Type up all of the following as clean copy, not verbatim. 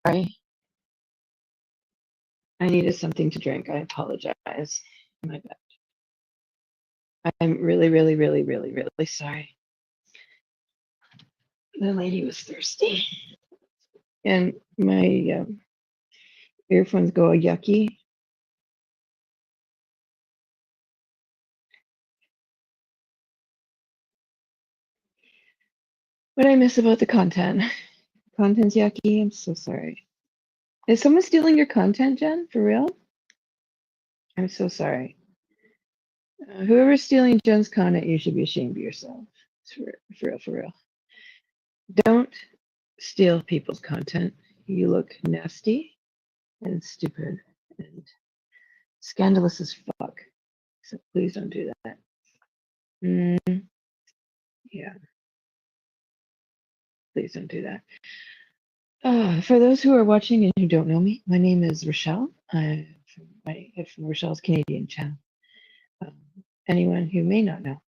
sorry. I needed something to drink. I apologize. My bad. I'm really, really, really, really, really sorry. The lady was thirsty. And my earphones go yucky. What I miss about the content? Content's yucky. I'm so sorry. Is someone stealing your content, Jen? For real? I'm so sorry. Whoever's stealing Jen's content, you should be ashamed of yourself. For real, for real. Don't steal people's content. You look nasty and stupid and scandalous as fuck. So please don't do that. Yeah, please don't do that. For those who are watching and who don't know me, my name is Rochelle. I'm from Rochelle's Canadian channel. Um, Anyone who may not know,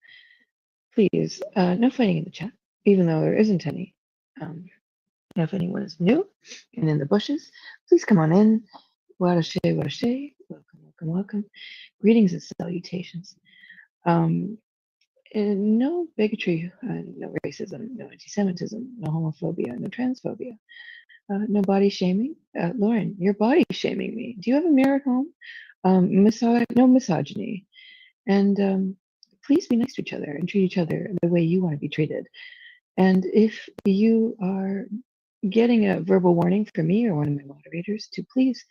please, no fighting in the chat, even though there isn't any. If anyone is new and in the bushes, please come on in. Warashe, warashe. Welcome, welcome, welcome. Greetings and salutations. And no bigotry, no racism, no anti-Semitism, no homophobia, no transphobia, no body shaming. Lauren, you're body shaming me. Do you have a mirror at home? No misogyny. And please be nice to each other and treat each other the way you want to be treated. And if you are getting a verbal warning from me or one of my moderators to please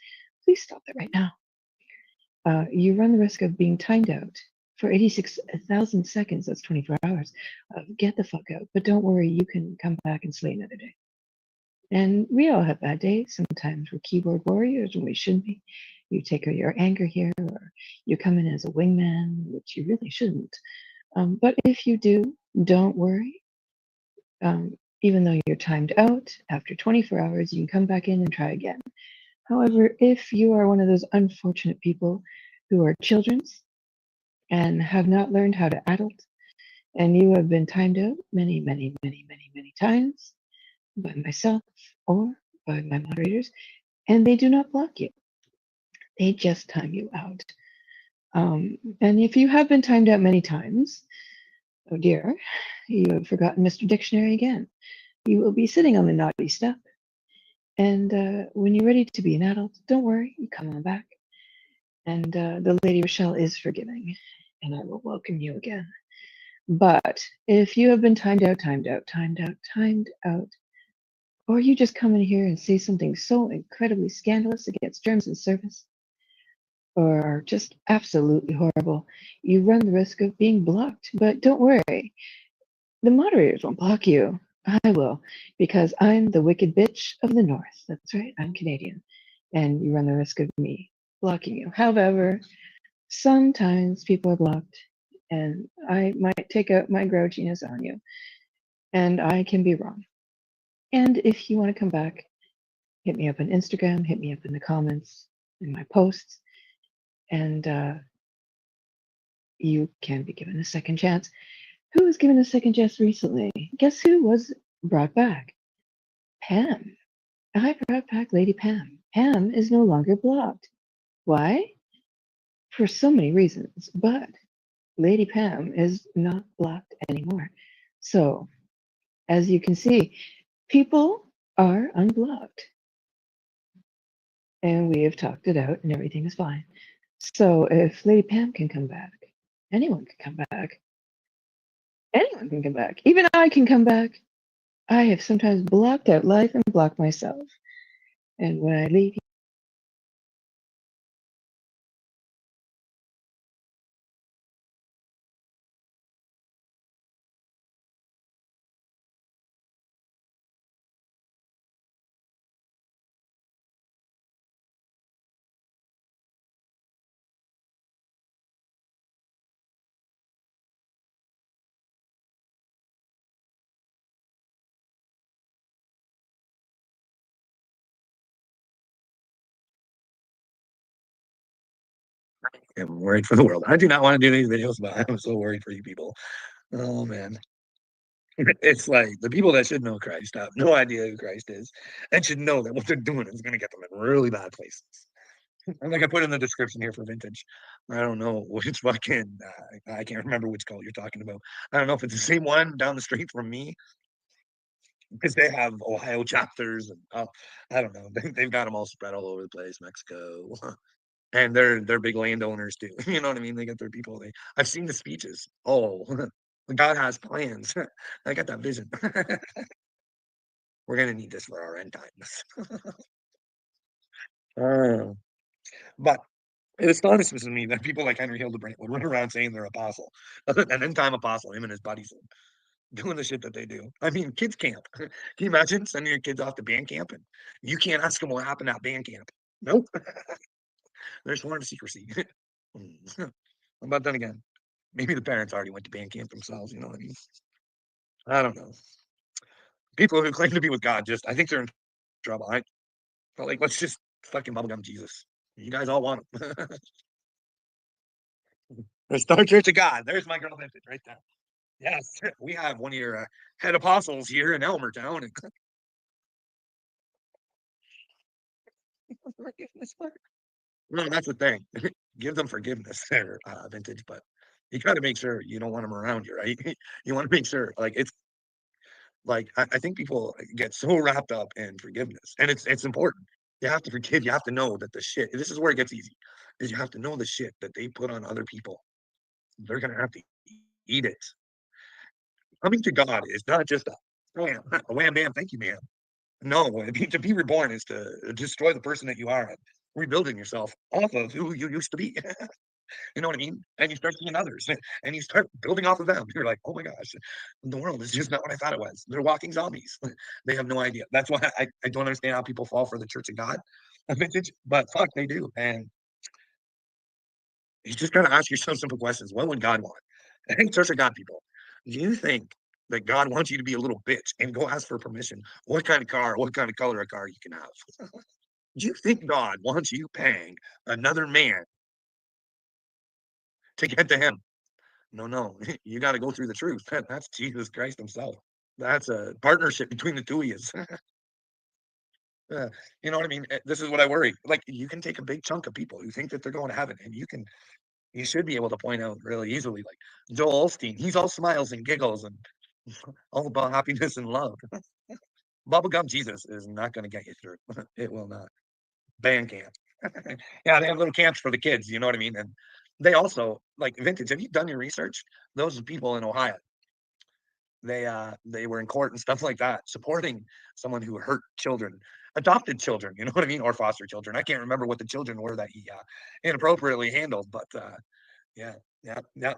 stop that right now. You run the risk of being timed out for 86,000 seconds. That's 24 hours. Get the fuck out. But don't worry, you can come back and slay another day. And we all have bad days. Sometimes we're keyboard warriors when we shouldn't be. You take your anger here, or you come in as a wingman, which you really shouldn't. But if you do, don't worry. Even though you're timed out, after 24 hours, you can come back in and try again. However, if you are one of those unfortunate people who are children's and have not learned how to adult, and you have been timed out many, many, many, many, many times by myself or by my moderators, and they do not block you. They just time you out. And if you have been timed out many times, oh dear, you have forgotten Mr. Dictionary again. You will be sitting on the naughty step. And when you're ready to be an adult, don't worry, you come on back. And the Lady Rochelle is forgiving, and I will welcome you again. But if you have been timed out, or you just come in here and say something so incredibly scandalous against terms and service, or are just absolutely horrible, you run the risk of being blocked. But don't worry, the moderators won't block you. I will, because I'm the wicked bitch of the North. That's right, I'm Canadian, and you run the risk of me blocking you. However, sometimes people are blocked, and I might take out my grouchiness on you, and I can be wrong. And if you want to come back, hit me up on Instagram, hit me up in the comments, in my posts, and you can be given a second chance. Who was given a second chance recently? Guess who was brought back? Pam. I brought back Lady Pam. Pam is no longer blocked. Why? For so many reasons, but Lady Pam is not blocked anymore. So, as you can see, people are unblocked. And we have talked it out and everything is fine. So if Lady Pam can come back, anyone can come back. Anyone can come back. Even I can come back. I have sometimes blocked out life and blocked myself. And when I leave, I'm worried for the world. I do not want to do these videos, but I'm so worried for you people. Oh man. It's like the people that should know Christ have no idea who Christ is and should know that what they're doing is going to get them in really bad places. And like I put in the description here for vintage, I don't know which fucking, I can't remember which cult you're talking about. I don't know if it's the same one down the street from me because they have Ohio chapters and I don't know. They've got them all spread all over the place, Mexico. And they're big landowners too. You know what I mean? They get their people. I've seen the speeches. Oh, God has plans. I got that vision. We're gonna need this for our end times. Uh, but it astonishes me that people like Henry Hildebrand would run around saying they're apostle, an end time apostle, him and his buddies doing the shit that they do. I mean, kids camp. Can you imagine sending your kids off to band camp and you can't ask them what happened at band camp? Nope. They're sworn to secrecy. But then again, maybe the parents already went to band camp themselves. You know what I mean? I don't know. People who claim to be with God I think they're in trouble. I felt like, let's just fucking bubblegum Jesus. You guys all want him. The Star Church of God. There's my girl Vintage right there. Yes, we have one of your head apostles here in Elmertown. And no, that's the thing. Give them forgiveness there, Vintage, but you got to make sure you don't want them around you, right? You want to make sure, like, it's like I think people get so wrapped up in forgiveness, and it's important. You have to forgive. You have to know that the shit. This is where it gets easy. Is you have to know the shit that they put on other people. They're gonna have to eat it. Coming to God is not just a wham, a wham bam, thank you, man. No, to be reborn is to destroy the person that you are and rebuilding yourself off of who you used to be. You know what I mean? And you start seeing others and you start building off of them. You're like, oh my gosh, the world is just not what I thought it was. They're walking zombies. They have no idea. That's why I don't understand how people fall for the Church of God vintage, but fuck, they do. And you just gotta ask yourself simple questions. What would God want? I think Church of God people, do you think that God wants you to be a little bitch and go ask for permission? What kind of car, what kind of color of car you can have? Do you think God wants you paying another man to get to him? No, no. You got to go through the truth. That's Jesus Christ himself. That's a partnership between the two of you. You know what I mean? This is what I worry. Like you can take a big chunk of people who think that they're going to heaven, and you should be able to point out really easily, like Joel Osteen. He's all smiles and giggles and all about happiness and love. Bubblegum Jesus is not going to get you through. It will not. Band camp. Yeah, they have little camps for the kids. You know what I mean? And they also like vintage. Have you done your research? Those people in Ohio, they were in court and stuff like that, supporting someone who hurt children, adopted children. You know what I mean, or foster children. I can't remember what the children were that he inappropriately handled, but yeah, yeah, yeah.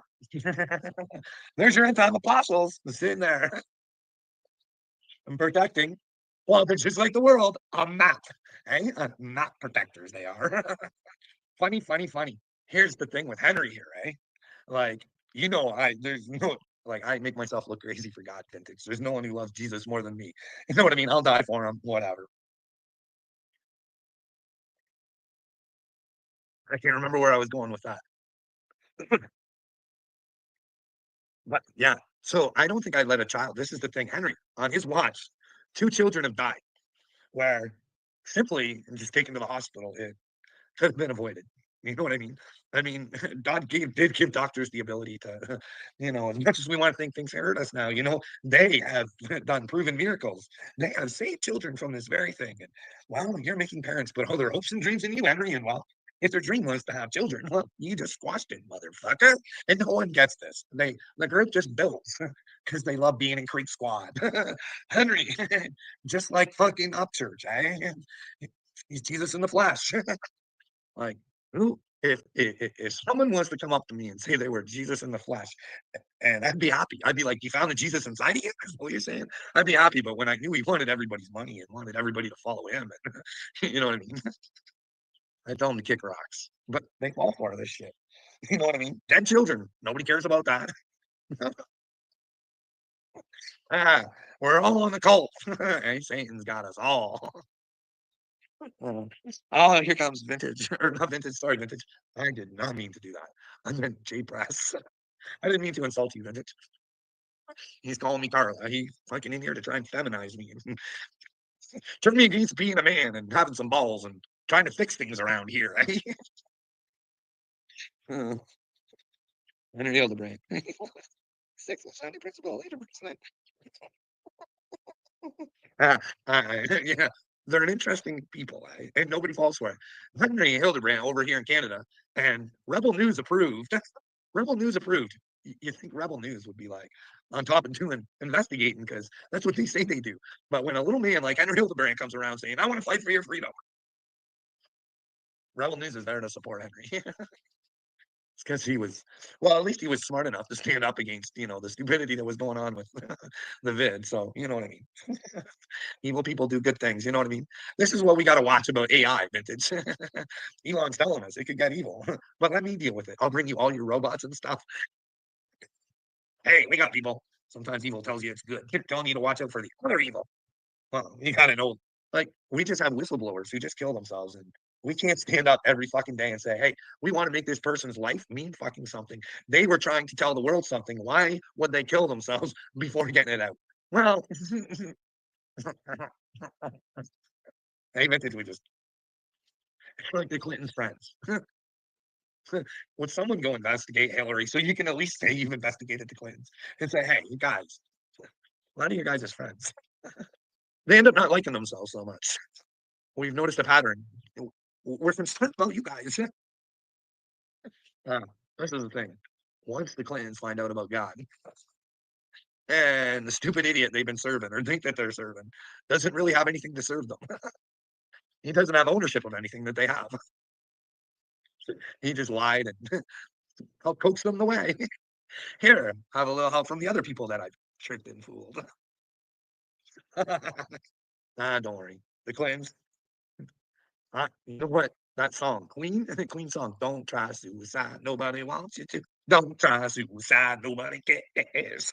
There's your end time apostles sitting there and protecting. Well, they're just like the world, a map. Hey, not protectors, they are. Funny, funny, funny. Here's the thing with Henry here, eh? Like, there's no, like, I make myself look crazy for God vintage. There's no one who loves Jesus more than me. You know what I mean? I'll die for him, whatever. I can't remember where I was going with that. But yeah, so I don't think I'd let a child. This is the thing, Henry, on his watch, two children have died where simply just taken to the hospital, it could have been avoided. You know what I mean? I mean, God did give doctors the ability to, as much as we want to think things hurt us now, they have done proven miracles. They have saved children from this very thing. And well, you're making parents put all their hopes and dreams in you, Henry. And well, if their dream was to have children, well, you just squashed it, motherfucker. And no one gets this. The group just builds because they love being in Creek Squad. Henry, just like fucking Upchurch, eh? He's Jesus in the flesh. Like, who if someone was to come up to me and say they were Jesus in the flesh, and I'd be happy. I'd be like, you found the Jesus inside of you? Is what you're saying? I'd be happy. But when I knew he wanted everybody's money and wanted everybody to follow him, and, you know what I mean? I tell them to kick rocks, but they fall for this shit. You know what I mean? Dead children. Nobody cares about that. Ah, we're all in the cult. Hey, Satan's got us all. Oh, oh, here comes vintage or not vintage. Sorry, vintage. I did not mean to do that. I meant J Press. I didn't mean to insult you, vintage. He's calling me Carla. He's fucking in here to try and feminize me and turn me against being a man and having some balls and trying to fix things around here, right? uh, Henry Hildebrand. 6 principle, later percent. Yeah, they're an interesting people, and nobody falls for it. Henry Hildebrand over here in Canada, and Rebel News approved. Rebel News approved. You think Rebel News would be like on top and doing investigating because that's what they say they do. But when a little man like Henry Hildebrand comes around saying, "I want to fight for your freedom," Rebel News is there to support Henry. It's because he was, well, at least he was smart enough to stand up against, the stupidity that was going on with the vid. So, you know what I mean? Evil people do good things. You know what I mean? This is what we got to watch about AI vintage. Elon's telling us it could get evil, but let me deal with it. I'll bring you all your robots and stuff. Hey, we got people. Sometimes evil tells you it's good. They're telling you to watch out for the other evil. Well, you gotta know, like, we just have whistleblowers who just kill themselves, and we can't stand up every fucking day and say, "Hey, we want to make this person's life mean fucking something." They were trying to tell the world something. Why would they kill themselves before getting it out? Well, hey, vintage, we just like the Clintons' friends. Would someone go investigate Hillary so you can at least say you've investigated the Clintons and say, "Hey, you guys, a lot of your guys' friends, they end up not liking themselves so much." We've noticed a pattern. We're concerned about you guys. Uh, this is the thing. Once the Clintons find out about God and the stupid idiot they've been serving or think that they're serving doesn't really have anything to serve them, he doesn't have ownership of anything that they have. He just lied and helped coax them the way. Here, have a little help from the other people that I've tricked and fooled. Don't worry. The Clintons, you know what? That song, Queen, Queen song, "Don't try suicide, nobody wants you to. Don't try suicide, nobody cares."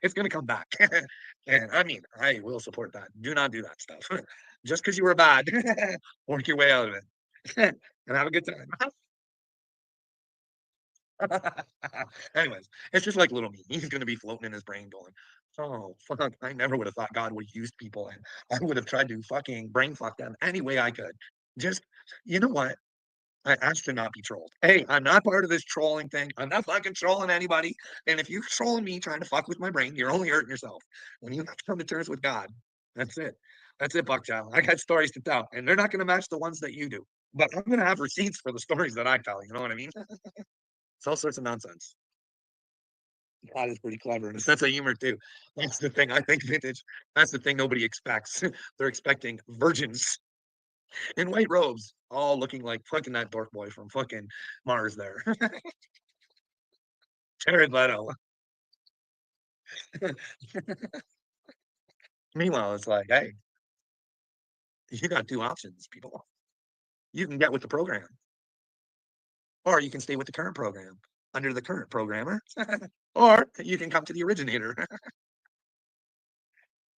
It's gonna come back. And I mean, I will support that. Do not do that stuff. Just because you were bad, work your way out of it. And have a good time. Anyways, it's just like little me. He's gonna be floating in his brain going, "Oh, fuck, I never would have thought God would use people, and I would have tried to fucking brain fuck them any way I could." Just, you know what? I asked to not be trolled. Hey, I'm not part of this trolling thing. I'm not fucking trolling anybody. And if you're trolling me trying to fuck with my brain, you're only hurting yourself. When you have to come to terms with God, that's it. That's it, Buckchild. I got stories to tell, and they're not going to match the ones that you do. But I'm going to have receipts for the stories that I tell. You know what I mean? It's all sorts of nonsense. God is pretty clever and a sense of humor too. That's the thing I think vintage. That's the thing nobody expects. They're expecting virgins in white robes, all looking like fucking that dork boy from fucking Mars there. Jared Leto. Meanwhile, it's like, hey, you got two options, people. You can get with the program, or you can stay with the current program under the current programmer, or you can come to the originator.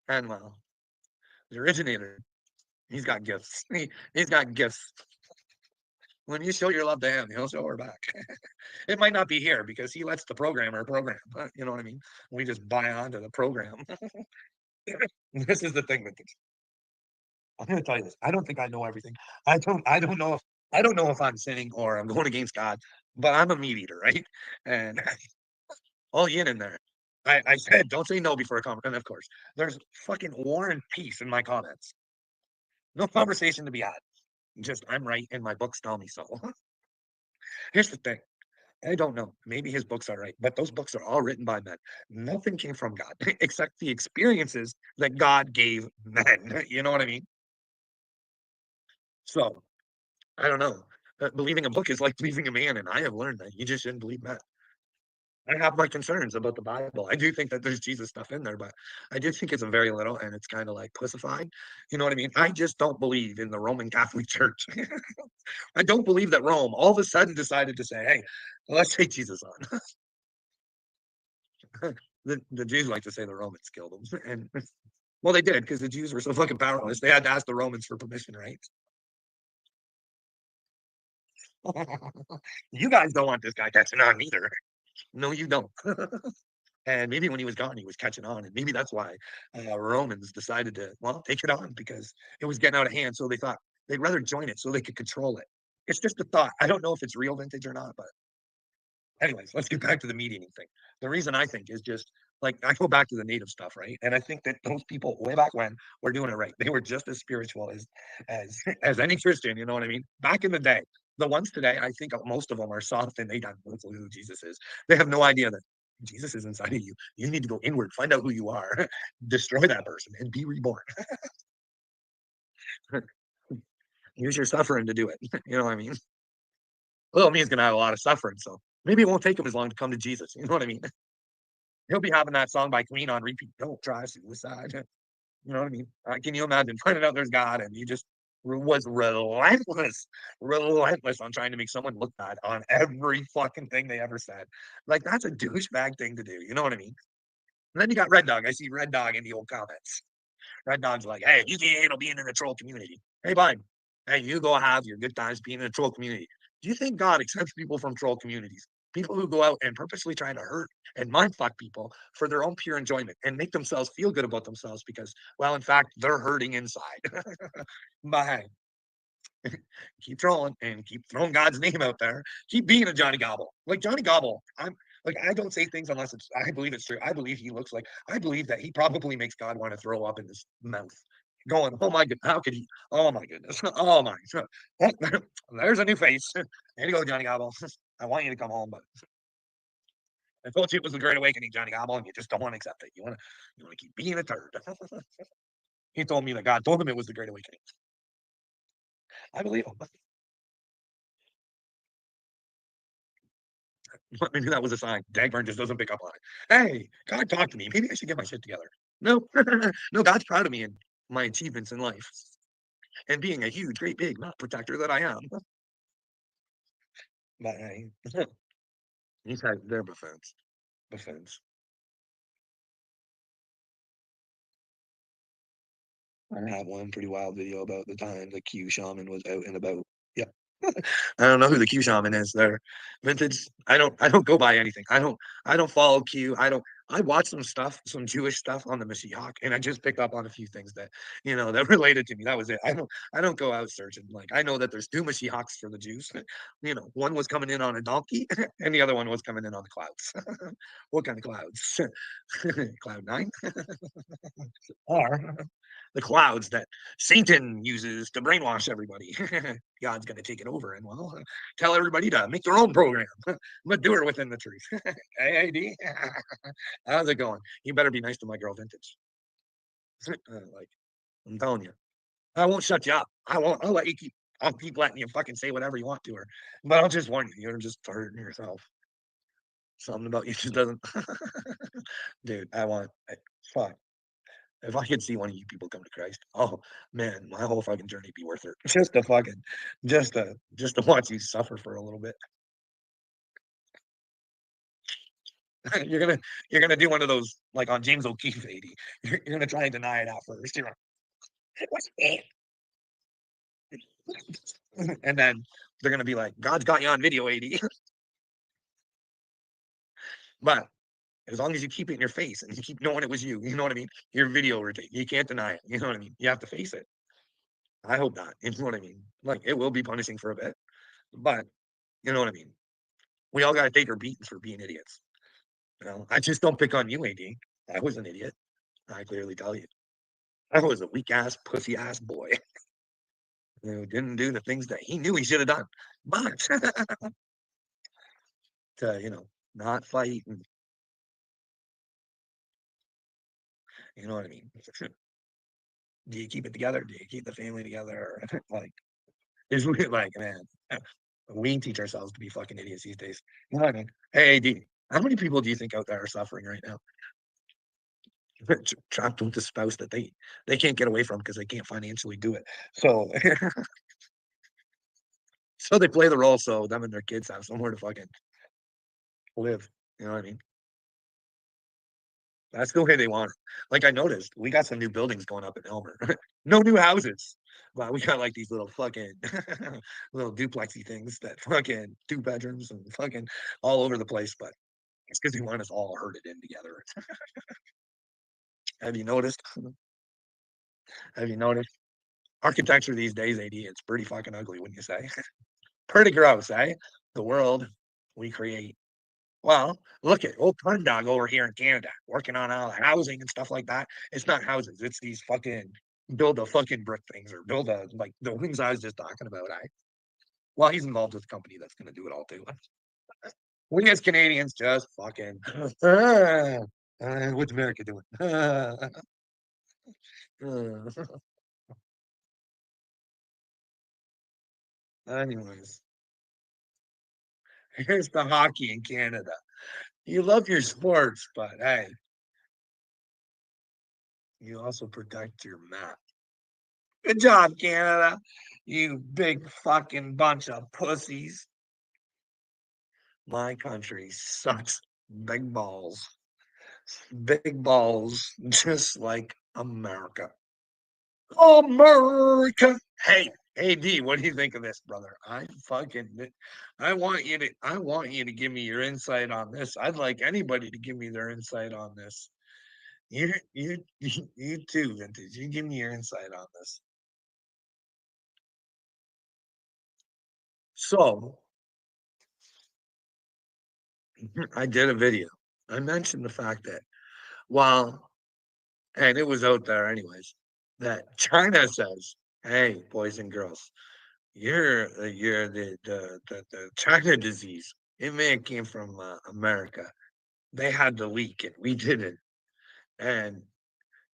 And well, the originator, he's got gifts. He's got gifts. When you show your love to him, he'll show her back. It might not be here because he lets the programmer program. You know what I mean? We just buy onto the program. This is the thing with this. I'm going to tell you this. I don't think I know everything. I don't know if I'm sinning or I'm going against God, but I'm a meat eater, right? And all yin in there. I said don't say no before a comment. And of course, there's fucking war and peace in my comments. No conversation to be had. Just I'm right and my books tell me so. Here's the thing. I don't know. Maybe his books are right, but those books are all written by men. Nothing came from God except the experiences that God gave men. You know what I mean? So I don't know. Believing a book is like believing a man, and I have learned that you just shouldn't believe that. I have my concerns about the Bible. I do think that there's Jesus stuff in there, but I do think it's a very little, and it's kind of like pussified. You know what I mean? I just don't believe in the Roman Catholic Church. I don't believe that Rome all of a sudden decided to say, "Hey, let's take Jesus on." The Jews like to say the Romans killed him, and well, they did because the Jews were so fucking powerless. They had to ask the Romans for permission, right? You guys don't want this guy catching on either. No, you don't. And maybe when he was gone, he was catching on, and maybe that's why Romans decided to well take it on because it was getting out of hand. So they thought they'd rather join it so they could control it. It's just a thought. I don't know if it's real vintage or not, but anyways, let's get back to the meat eating thing. The reason I think is just like I go back to the native stuff, right? And I think that those people way back when were doing it right. They were just as spiritual as as any Christian, you know what I mean? Back in the day. The ones today, I think most of them are soft and they don't know who Jesus is. They have no idea that Jesus is inside of you. You need to go inward, find out who you are, destroy that person, and be reborn. Use your suffering to do it. You know what I mean? Little me is gonna have a lot of suffering, so maybe it won't take him as long to come to Jesus. You know what I mean? He'll be having that song by Queen on repeat. Don't try suicide. You know what I mean? Can you imagine finding out there's God and he just was relentless on trying to make someone look bad on every fucking thing they ever said. Like that's a douchebag thing to do. You know what I mean? And then you got Red Dog. I see Red Dog in the old comments. Red Dog's like, hey, you can't handle being in the troll community. Hey, bud. Hey, you go have your good times being in the troll community. Do you think God accepts people from troll communities? People who go out and purposely trying to hurt and mind fuck people for their own pure enjoyment and make themselves feel good about themselves because, well, in fact, they're hurting inside. But keep trolling and keep throwing God's name out there. Keep being a Johnny Gobble. Like Johnny Gobble, I'm like I don't say things unless it's I believe it's true. I believe he looks like I believe that he probably makes God want to throw up in his mouth. Going, oh my god, how could he? Oh my goodness, oh my, there's a new face. There you go, Johnny Gobble. I want you to come home, but I told you it was the Great Awakening, Johnny Gobble, and you just don't want to accept it. You want to keep being a turd. He told me that God told him it was the Great Awakening. I believe him. Maybe that was a sign. Dagburn just doesn't pick up on it. Hey, God talk to me. Maybe I should get my shit together. No, no, God's proud of me and my achievements in life and being a huge, great, big not protector that I am. But hey, these guys, they're buffoons. Buffoons. I have one pretty wild video about the time the Q shaman was out and about. Yeah. I don't know who the Q shaman is. They're vintage. I don't go by anything. I don't follow Q. I watch some stuff, some Jewish stuff on the Mashiach, and I just picked up on a few things that that related to me. That was it. I don't go out searching. Like I know that there's two Mashiachs for the Jews. One was coming in on a donkey, and the other one was coming in on the clouds. What kind of clouds? Cloud nine? Or the clouds that Satan uses to brainwash everybody. God's going to take it over and, well, tell everybody to make their own program, but do it within the truth. Hey, AD, how's it going? You better be nice to my girl Vintage. Like, I'm telling you, I won't shut you up. I won't. I'll let you keep. I'll keep letting you fucking say whatever you want to her, but I'll just warn you, you're just hurting yourself. Something about you just doesn't. Dude, fuck. If I could see one of you people come to Christ, oh man, my whole fucking journey be worth it. Just to watch you suffer for a little bit. You're gonna you're gonna do one of those like on James O'Keefe 80. You're gonna try and deny it at first. You're like, what's that? And then they're gonna be like, God's got you on video 80. But as long as you keep it in your face and you keep knowing it was you know what I mean? Your video routine. You can't deny it. You know what I mean? You have to face it. I hope not. You know what I mean? Like it will be punishing for a bit, but you know what I mean? We all gotta take our beatings for being idiots. I just don't pick on you, AD. I was an idiot. I clearly tell you. I was a weak ass, pussy ass boy who didn't do the things that he knew he should have done. But to, not fight and you know what I mean? Do you keep it together? Do you keep the family together? Like it's really like, man, we teach ourselves to be fucking idiots these days. You know what I mean? Hey, AD, how many people do you think out there are suffering right now? Trapped with the spouse that they can't get away from because they can't financially do it. So so they play the role so them and their kids have somewhere to fucking live. You know what I mean? That's the way they want it. Like I noticed, we got some new buildings going up in Elmer. No new houses. But we got like these little fucking little duplexy things that fucking 2 bedrooms and fucking all over the place. But It's because they want us all herded in together. Have you noticed? Have you noticed? Architecture these days, AD, it's pretty fucking ugly, wouldn't you say? Pretty gross, eh? The world we create. Well, look at old Pun Dog over here in Canada working on all the housing and stuff like that. It's not houses, it's these fucking build a fucking brick things or build a like the things I was just talking about. Well, he's involved with a company that's gonna do it all too. We as Canadians just fucking what's America doing? Anyways, here's the hockey in Canada. You love your sports, but hey, you also protect your map. Good job, Canada. You big fucking bunch of pussies. My country sucks big balls. Big balls, just like America. America. Hey, AD, what do you think of this, brother? I want you to give me your insight on this. I'd like anybody to give me their insight on this. You too, Vintage. You give me your insight on this. So I did a video. I mentioned the fact that while and it was out there anyways, that China says, "Hey, boys and girls, you're the China disease. It may have came from America. They had the leak and we didn't." And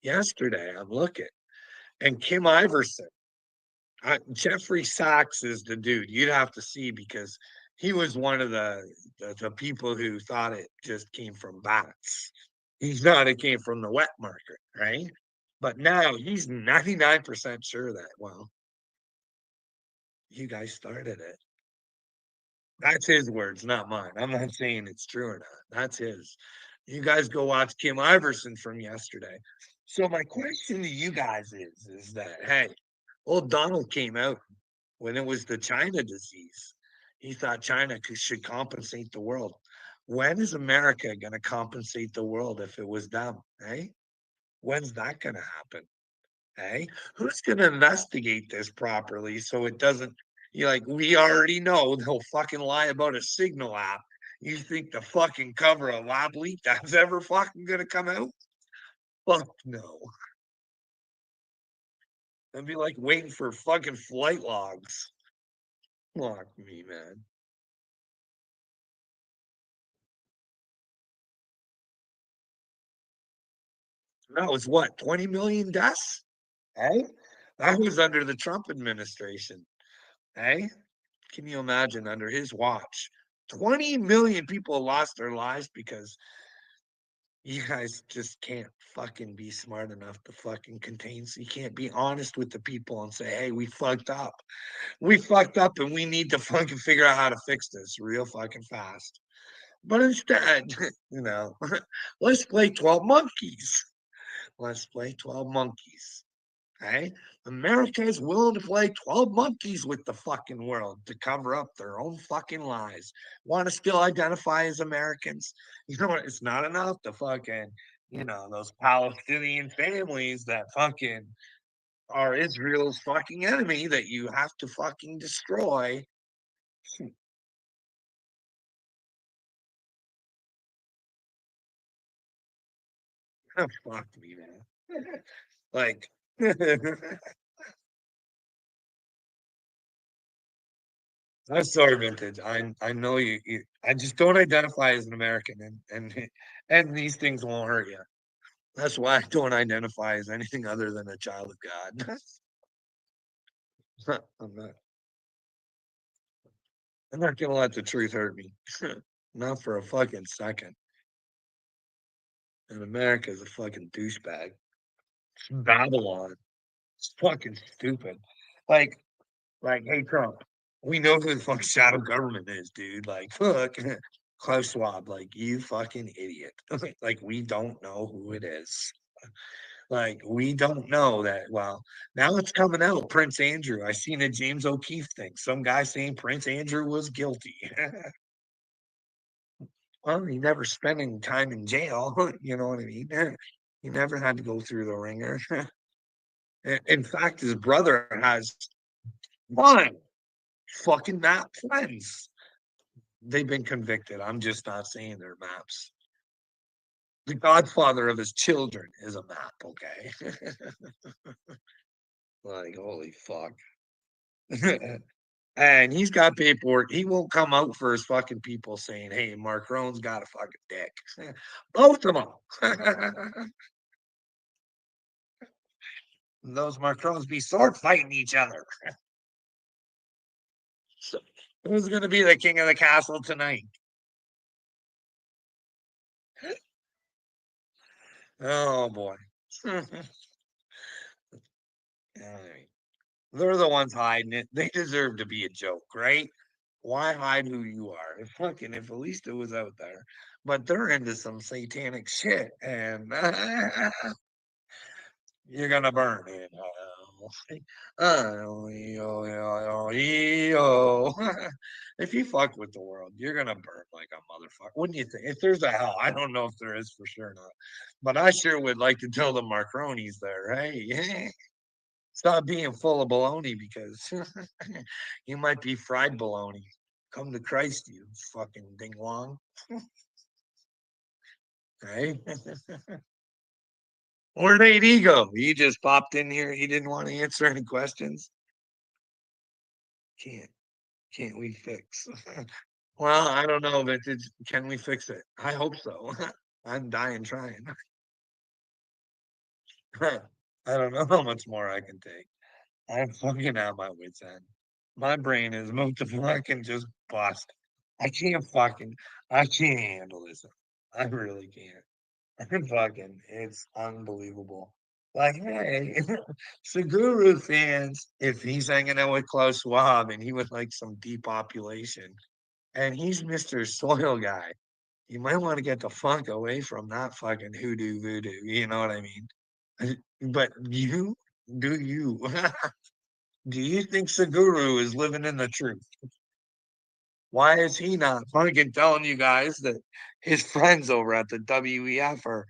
yesterday I'm looking, and Kim Iverson, Jeffrey Sachs is the dude. You'd have to see because he was one of the people who thought it just came from bats. He thought it came from the wet market, right? But now he's 99% sure that, well, you guys started it. That's his words, not mine. I'm not saying it's true or not. That's his. You guys go watch Kim Iverson from yesterday. So my question to you guys is that, hey, old Donald came out when it was the China disease. He thought China should compensate the world. When is America going to compensate the world if it was them? Hey, when's that going to happen? Hey, who's going to investigate this properly so it doesn't? You like we already know they'll fucking lie about a signal app. You think the fucking cover of lab leak that's ever fucking going to come out? Fuck no. It'd be like waiting for fucking flight logs. Fuck me, man. That was what, 20 million deaths? Hey, that was under the Trump administration. Hey, can you imagine under his watch? 20 million people lost their lives because you guys just can't fucking be smart enough to fucking contain. So you can't be honest with the people and say, hey, we fucked up. We fucked up and we need to fucking figure out how to fix this real fucking fast. But instead, you know, let's play 12 monkeys. Let's play 12 monkeys. Okay? America is willing to play 12 monkeys with the fucking world to cover up their own fucking lies. Want to still identify as Americans? You know what? It's not enough to fucking, those Palestinian families that fucking are Israel's fucking enemy that you have to fucking destroy. Oh, fuck me, man. Like, I'm sorry, Vintage. I know you. I just don't identify as an American, and these things won't hurt you. That's why I don't identify as anything other than a child of God. I'm not. I'm not gonna let the truth hurt me. Not for a fucking second. And America is a fucking douchebag. It's Babylon. It's fucking stupid. Like, hey Trump, we know who the fucking shadow government is, dude. Like, fuck, Klaus Schwab, like you fucking idiot. Like, we don't know who it is. Like, we don't know that. Well, now it's coming out. Prince Andrew. I seen a James O'Keefe thing. Some guy saying Prince Andrew was guilty. Well, he never spent any time in jail. You know what I mean? He never had to go through the ringer. In fact, his brother has one fucking map friends. They've been convicted. I'm just not saying they're maps. The godfather of his children is a map, okay? Like, holy fuck. And he's got paperwork. He won't come out for his fucking people saying, hey, Macron's got a fucking dick. Both of them. Those Macrons be sword fighting each other. So, who's going to be the king of the castle tonight? Oh, boy. They're the ones hiding it. They deserve to be a joke, right? Why hide who you are? If fucking if at least it was out there. But they're into some satanic shit, and you're gonna burn in hell. If you fuck with the world, you're gonna burn like a motherfucker. Wouldn't you think? If there's a hell, I don't know if there is for sure not. But I sure would like to tell the Marcronis there, hey, stop being full of baloney because you might be fried baloney. Come to Christ, you fucking ding long. Right? Where'd AD go? He just popped in here. He didn't want to answer any questions. Can't can't we fix? Well, I don't know, but can we fix it? I hope so. I'm dying trying. I don't know how much more I can take. I'm fucking at my wits end. My brain is moved to fucking just bust. I can't handle this. I really can't. I'm fucking, it's unbelievable. Like, hey, Seguru fans, if he's hanging out with Klaus Schwab and he would like some depopulation, and he's Mr. Soil guy, you might want to get the fuck away from that fucking hoodoo voodoo. You know what I mean? But you, do you? Do you think Seguru is living in the truth? Why is he not fucking telling you guys that his friends over at the WEF are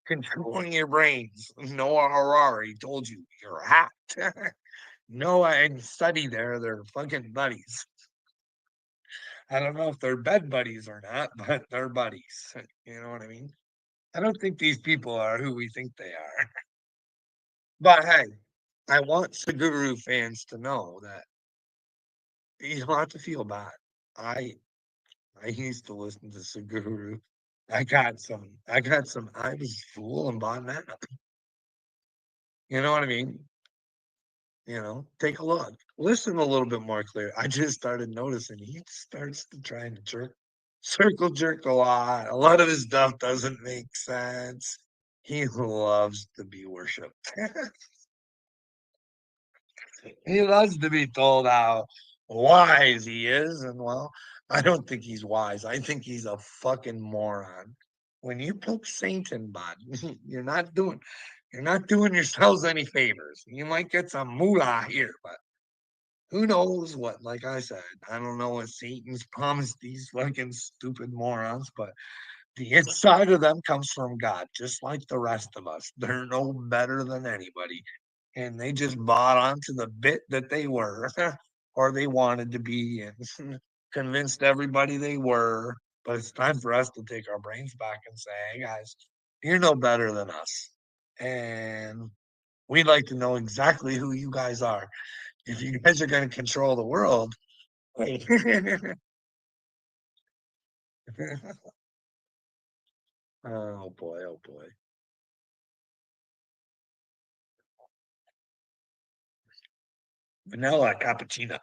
controlling your brains? Noah Harari told you you're hacked. Noah and Study there, they're fucking buddies. I don't know if they're bed buddies or not, but they're buddies. You know what I mean? I don't think these people are who we think they are. But hey, I want Seguru fans to know that you don't have to feel bad. I I used to listen to Seguru. I was fooling Bon Man. You know what I mean? Take a look. Listen a little bit more clear. I just started noticing he starts to try and circle jerk a lot. A lot of his stuff doesn't make sense. He loves to be worshipped. He loves to be told how wise he is. And well, I don't think he's wise. I think he's a fucking moron. When you poke Satan, bud, you're not doing yourselves any favors. You might get some moolah here, but who knows what? Like I said, I don't know what Satan's promised these fucking stupid morons, but the inside of them comes from God, just like the rest of us. They're no better than anybody. And they just bought onto the bit that they were, or they wanted to be, and convinced everybody they were. But it's time for us to take our brains back and say, hey guys, you're no better than us. And we'd like to know exactly who you guys are. If you guys are going to control the world, oh boy, oh boy. Vanilla cappuccino.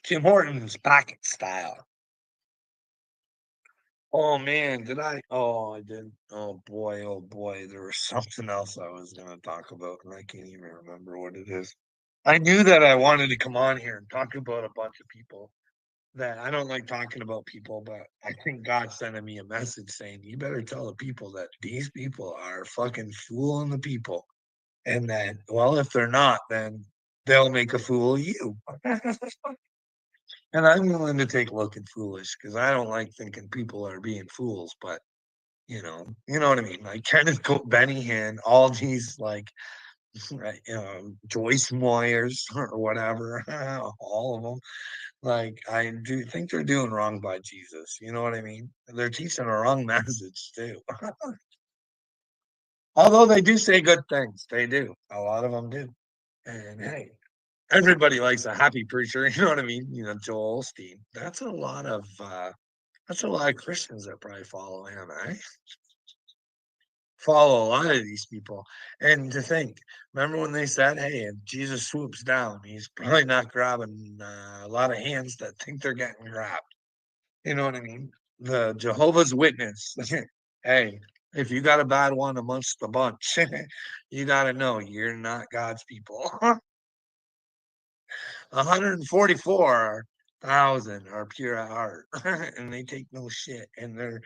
Tim Hortons packet style. Oh man, did I? Oh, I did. Oh boy, oh boy. There was something else I was going to talk about, and I can't even remember what it is. I knew that I wanted to come on here and talk about a bunch of people that I don't like talking about people, but I think God sending me a message saying, you better tell the people that these people are fucking fooling the people. And that, well, if they're not, then they'll make a fool of you. And I'm willing to take looking foolish because I don't like thinking people are being fools, but you know what I mean? Like Kenneth Benny Hinn, all these like right, Joyce Moyers or whatever, all of them. Like I do think they're doing wrong by Jesus. You know what I mean? They're teaching a wrong message too. Although they do say good things, they do. A lot of them do. And hey, everybody likes a happy preacher. You know what I mean? Joel Osteen. That's a lot of Christians that probably follow him, eh? Follow a lot of these people. And to think, remember when they said, hey, if Jesus swoops down, he's probably not grabbing a lot of hands that think they're getting grabbed. You know what I mean? The Jehovah's Witness. Hey, if you got a bad one amongst the bunch, you got to know you're not God's people. 144,000 are pure at heart and they take no shit and they're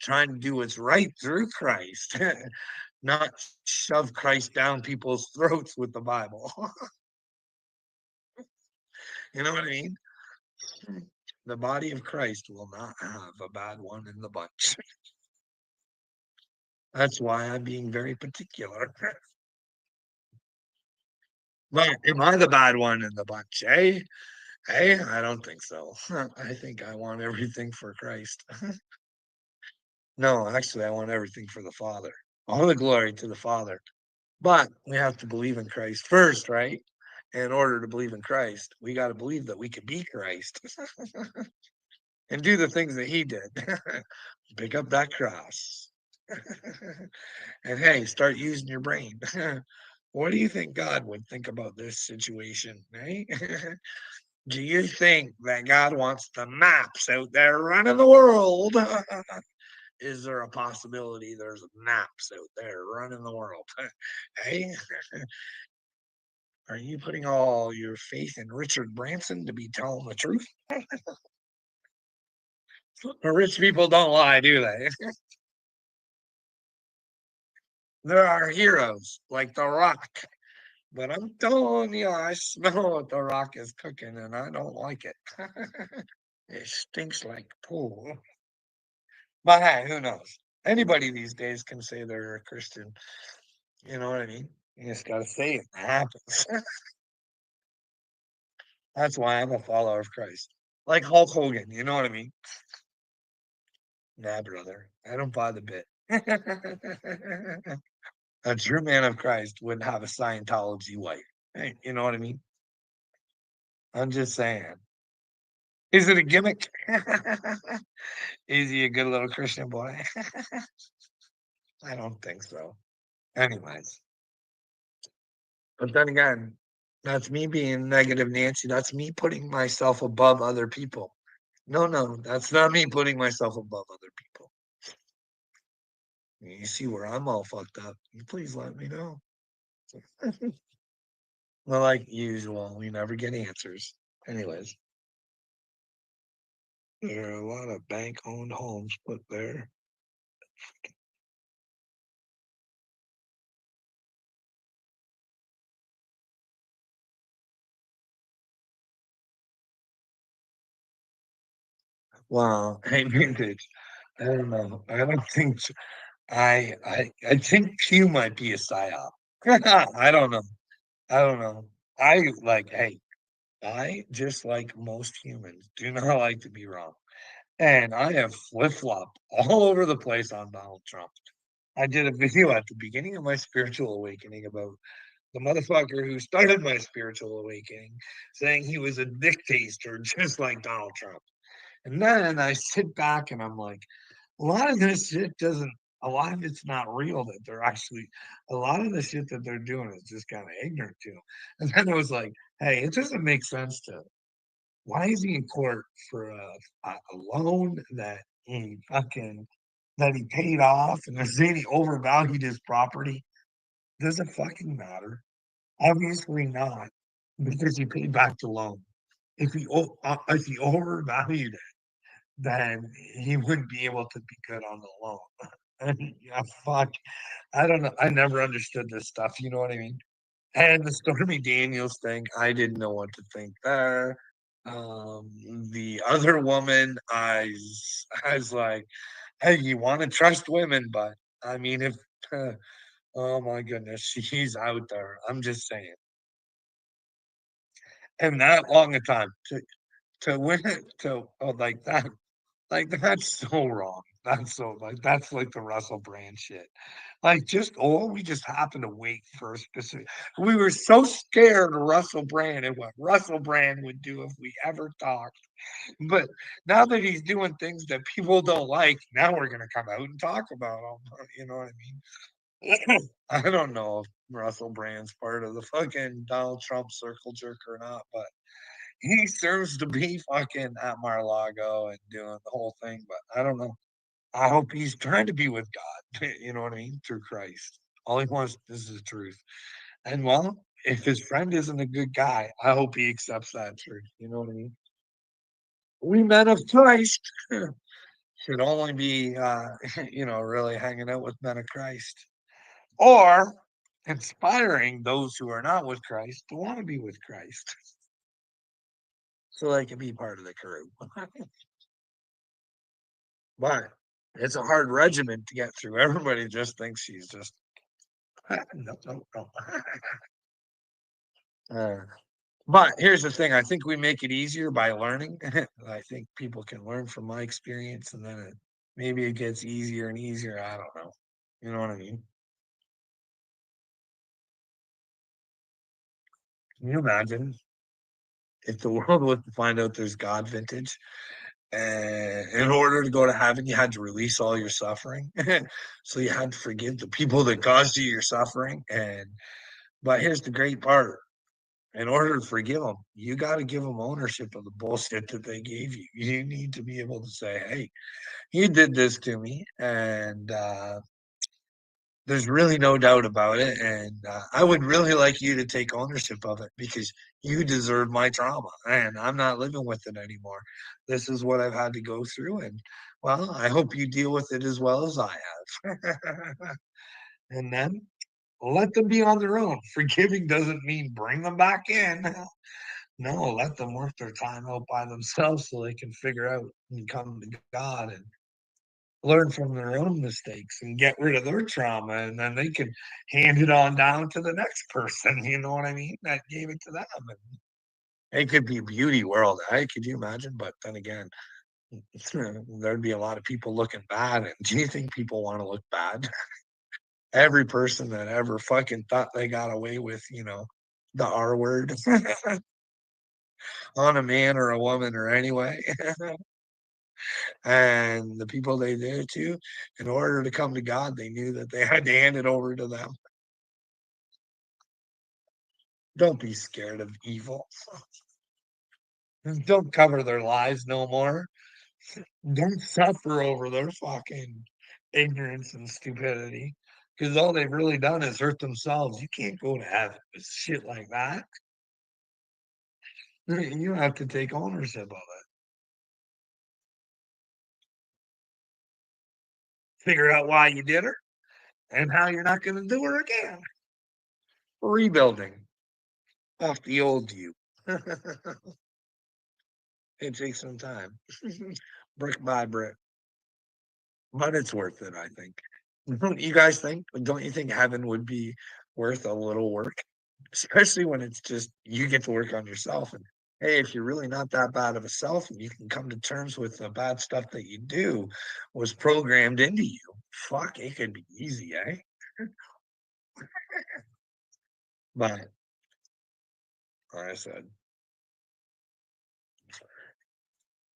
trying to do what's right through Christ, not shove Christ down people's throats with the Bible. You know what I mean? The body of Christ will not have a bad one in the bunch. That's why I'm being very particular. But am I the bad one in the bunch, eh? Hey, I don't think so. I think I want everything for Christ. No, actually, I want everything for the Father. All the glory to the Father. But we have to believe in Christ first, right? In order to believe in Christ, we got to believe that we can be Christ and do the things that he did. Pick up that cross. And hey, start using your brain. What do you think God would think about this situation, right? Do you think that God wants the maps out there running the world? Is there a possibility there's maps out there running the world? Hey, are you putting all your faith in Richard Branson to be telling the truth? Rich people don't lie, do they? There are heroes like The Rock, but I'm telling you, I smell what The Rock is cooking and I don't like it. It stinks like poo. But hey, who knows? Anybody these days can say they're a Christian. You know what I mean? You just gotta say it. It happens. That's why I'm a follower of Christ. Like Hulk Hogan, you know what I mean? Nah, brother. I don't buy the bit. A true man of Christ would have a Scientology wife. Hey, you know what I mean? I'm just saying. Is it a gimmick? Is he a good little Christian boy? I don't think so. Anyways, but then again, that's me being negative, Nancy. That's me putting myself above other people. No, no, that's not me putting myself above other people. You see where I'm all fucked up. Please let me know. Well, like usual, we never get answers. Anyways, there are a lot of bank owned homes put there. Wow. Hey, vintage. I don't know. I don't think I think Q might be a psyop. I don't know. I don't know. I like, hey, I just like most humans do not like to be wrong. And I have flip-flopped all over the place on Donald Trump. I did a video at the beginning of my spiritual awakening about the motherfucker who started my spiritual awakening, saying he was a dictator just like Donald Trump. And then I sit back and I'm like, a lot of this shit doesn't, a lot of it's not real that they're actually, a lot of the shit that they're doing is just kind of ignorant to. And then I was like, hey, it doesn't make sense to, why is he in court for a loan that that he paid off and they're saying he overvalued his property? Does it fucking matter? Obviously not, because he paid back the loan. If he overvalued it, then he wouldn't be able to be good on the loan. And yeah, fuck. I don't know. I never understood this stuff. You know what I mean? And the Stormy Daniels thing, I didn't know what to think there. The other woman, I was like, hey, you want to trust women, but I mean, if oh my goodness, she's out there. I'm just saying, and that long a time to win it to like that. Like, that's so wrong. That's so that's like the Russell Brand shit. Like, we just happened to wait for a specific we were so scared of Russell Brand and what Russell Brand would do if we ever talked. But now that he's doing things that people don't like, now we're gonna come out and talk about him. You know what I mean? I don't know if Russell Brand's part of the fucking Donald Trump circle jerk or not, but he serves to be fucking at Mar-a-Lago and doing the whole thing, but I don't know. I hope he's trying to be with God, you know what I mean? Through Christ. All he wants is the truth. And well, if his friend isn't a good guy, I hope he accepts that truth. You know what I mean? We men of Christ should only be, really hanging out with men of Christ or inspiring those who are not with Christ to want to be with Christ so they can be part of the crew. But it's a hard regiment to get through. Everybody just thinks she's just no, no, no. Uh, but here's the thing: I think we make it easier by learning. I think people can learn from my experience, and then maybe it gets easier and easier. I don't know. You know what I mean? Can you imagine if the world was to find out there's God vintage, and in order to go to heaven, you had to release all your suffering. So you had to forgive the people that caused you your suffering. But here's the great part. In order to forgive them, you got to give them ownership of the bullshit that they gave you. You need to be able to say, "Hey, you did this to me, and there's really no doubt about it. And I would really like you to take ownership of it because you deserve my trauma, and I'm not living with it anymore. This is what I've had to go through, and well, I hope you deal with it as well as I have." And then let them be on their own. Forgiving doesn't mean bring them back in. No, let them work their time out by themselves so they can figure out and come to God and learn from their own mistakes and get rid of their trauma. And then they can hand it on down to the next person. You know what I mean? That gave it to them. And it could be a beauty world. Could you imagine? But then again, there'd be a lot of people looking bad. And do you think people want to look bad? Every person that ever fucking thought they got away with, the R word on a man or a woman or anyway. And the people they did it to, in order to come to God, they knew that they had to hand it over to them. Don't be scared of evil. Don't cover their lies no more. Don't suffer over their fucking ignorance and stupidity. Because all they've really done is hurt themselves. You can't go to heaven with shit like that. You have to take ownership of it. Figure out why you did her and how you're not going to do her again. Rebuilding off the old you. It takes some time, brick by brick, but it's worth it, I think. Don't you guys think? Don't you think heaven would be worth a little work? Especially when it's just you get to work on yourself. And hey, if you're really not that bad of a self and you can come to terms with the bad stuff that you do was programmed into you, fuck, it could be easy, eh? But like I said,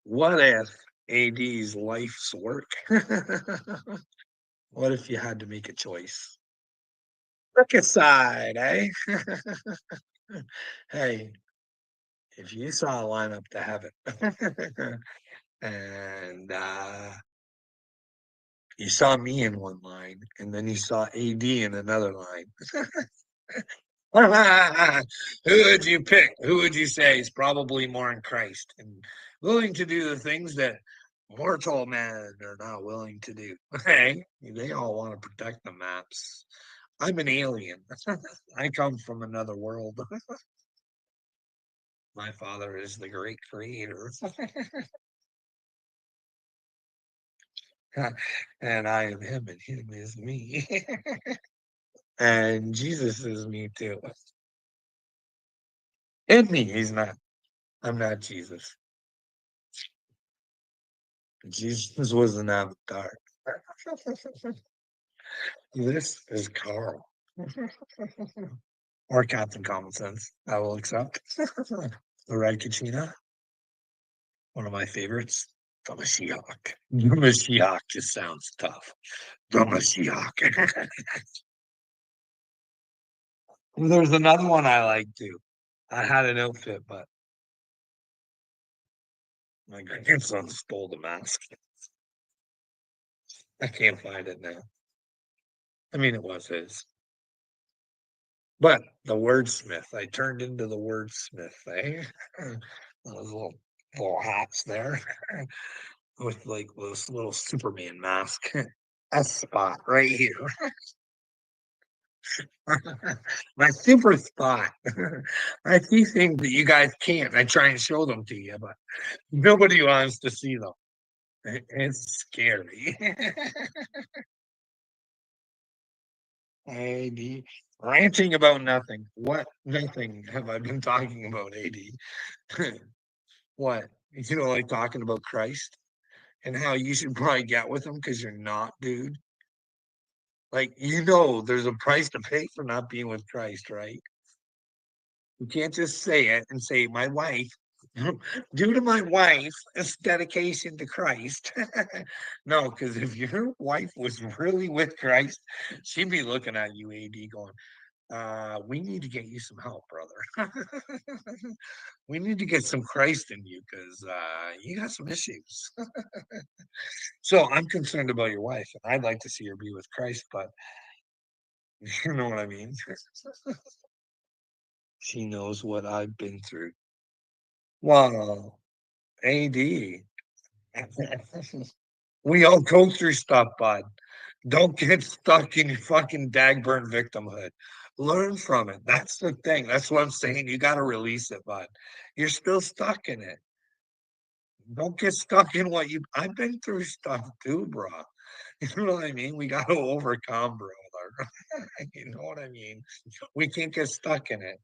what if AD's life's work? What if you had to make a choice? Pick a side, eh? Hey, if you saw a lineup to heaven and you saw me in one line and then you saw AD in another line, who would you pick? Who would you say is probably more in Christ and willing to do the things that mortal men are not willing to do? Hey, they all want to protect the maps. I'm an alien. I come from another world. My Father is the great creator. And I am him and him is me. And Jesus is me too. In me, he's not. I'm not Jesus. Jesus was an avatar. This is Carl. Or Captain Common Sense. I will accept. The Red Kachina, one of my favorites. The Mashiach. The Mashiach just sounds tough. The Mashiach. There's another one I like too. I had an outfit, but my grandson stole the mask. I can't find it now. I mean, it was his. But the wordsmith, I turned into the wordsmith, eh? Those little hats there with like this little Superman mask. A spot right here. My super spot. I see things that you guys can't. I try and show them to you, but nobody wants to see them. It's scary. AD. Ranting about nothing. What nothing have I been talking about, AD? What? You don't like talking about Christ and how you should probably get with him because you're not, dude. Like, there's a price to pay for not being with Christ, right? You can't just say it and say, my wife, due to my wife's dedication to Christ. No, because if your wife was really with Christ, she'd be looking at you, AD, going, we need to get you some help, brother. We need to get some Christ in you because you got some issues. So I'm concerned about your wife, and I'd like to see her be with Christ, but you know what I mean? She knows what I've been through. Well, AD. We all go through stuff, bud. Don't get stuck in your fucking Dagburn victimhood. Learn from it. That's the thing. That's what I'm saying. You got to release it, bud. You're still stuck in it. Don't get stuck in what you. I've been through stuff too, bro. You know what I mean? We got to overcome, brother. You know what I mean? We can't get stuck in it.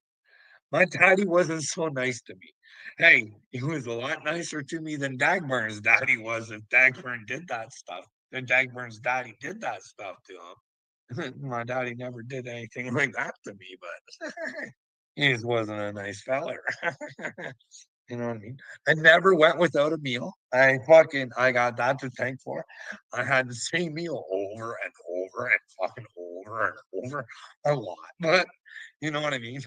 My daddy wasn't so nice to me. Hey, he was a lot nicer to me than Dagburn's daddy was if Dagburn did that stuff. Then Dagburn's daddy did that stuff to him. My daddy never did anything like that to me, but he just wasn't a nice feller. You know what I mean? I never went without a meal. I got that to thank for. I had the same meal over and over and fucking over and over a lot. But you know what I mean?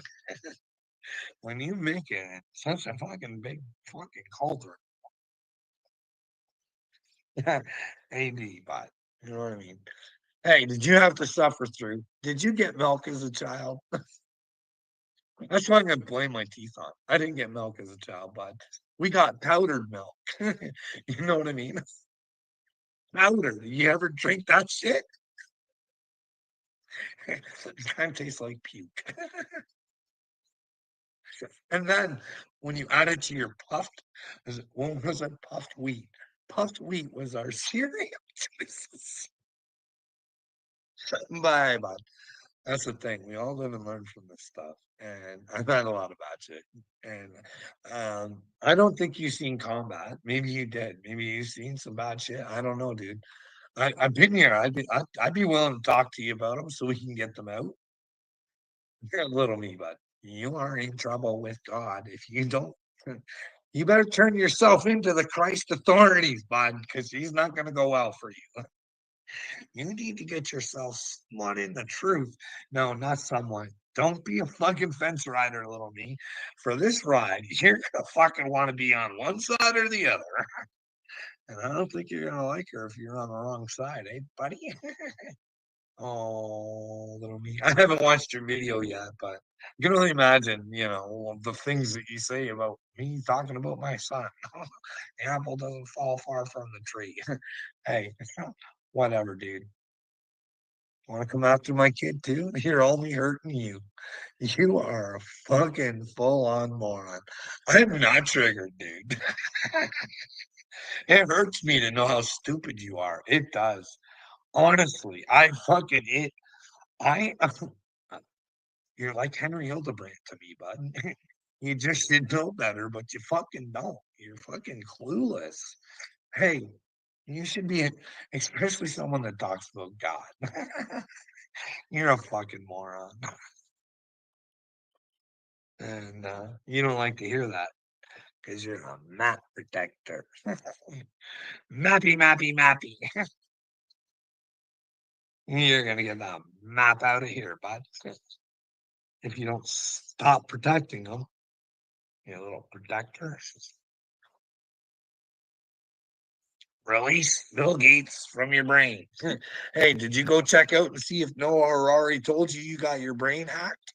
When you make it such a fucking big fucking cauldron, AD, but you know what I mean? Hey, did you have to suffer through? Did you get milk as a child? That's what I'm gonna blame my teeth on. I didn't get milk as a child, but we got powdered milk. You know what I mean? Powder. You ever drink that shit? It kind of tastes like puke. And then when you add it to your puffed, what was it? Puffed wheat. Puffed wheat was our cereal. Jesus. Bye, bye. That's the thing. We all live and learn from this stuff. And I've had a lot of bad shit. And I don't think you've seen combat. Maybe you did. Maybe you've seen some bad shit. I don't know, dude. I've been here. I'd be willing to talk to you about them so we can get them out. You're a little me, but you are in trouble with God if you don't. You better turn yourself into the Christ authorities, bud, because he's not going to go well for you. You need to get yourself someone in the truth. No, not someone. Don't be a fucking fence rider, little me. For this ride, you're gonna fucking want to be on one side or the other. And I don't think you're gonna like her if you're on the wrong side, eh, buddy? Oh, little me. I haven't watched your video yet, but I can only imagine, the things that you say about me talking about my son. The apple doesn't fall far from the tree. Hey, whatever, dude. Want to come after my kid too? You're only hurting you. You are a fucking full-on moron. I'm not triggered, dude. It hurts me to know how stupid you are. It does. Honestly, I fucking it. I you're like Henry Hildebrand to me, bud. You just should know better, but you fucking don't. You're fucking clueless. Hey, you should be, especially someone that talks about God. You're a fucking moron, and you don't like to hear that because you're a map protector. Mappy, mappy, mappy. You're gonna get that map out of here, bud. If you don't stop protecting them, you little protector. Release Bill Gates from your brain. Hey, did you go check out and see if Noah Harari told you you got your brain hacked?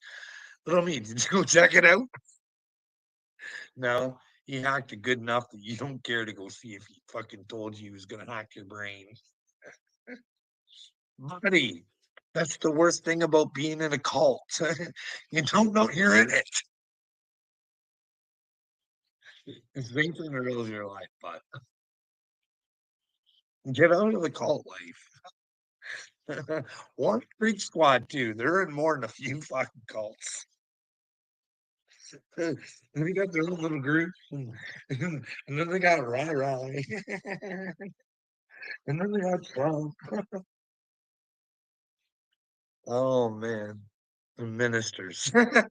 Little me, did you go check it out? No, he hacked it good enough that you don't care to go see if he fucking told you he was gonna hack your brain. Buddy, that's the worst thing about being in a cult. You don't know you're in it. It's making the rules of your life, but get out of the cult life. One Freak Squad too. They're in more than a few fucking cults. And they got their own little group, and then they got Rai Rai, and then they got Trump. Oh man, the ministers. They're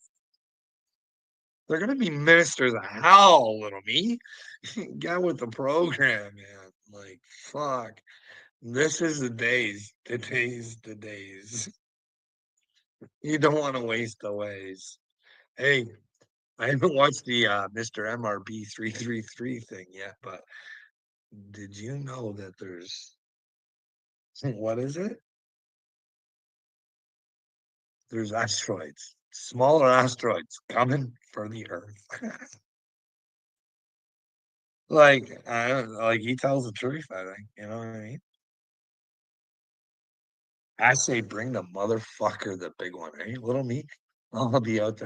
gonna be ministers of hell, little me. Get with the program, man. Like fuck. This is the days, the days, the days. You don't want to waste the ways. Hey, I haven't watched the Mr. MRB 333 thing yet, but did you know that there's what is it? There's asteroids, smaller asteroids coming for the Earth. Like he tells the truth, I think. You know what I mean? I say bring the motherfucker, the big one, eh? Little me. I'll be out there.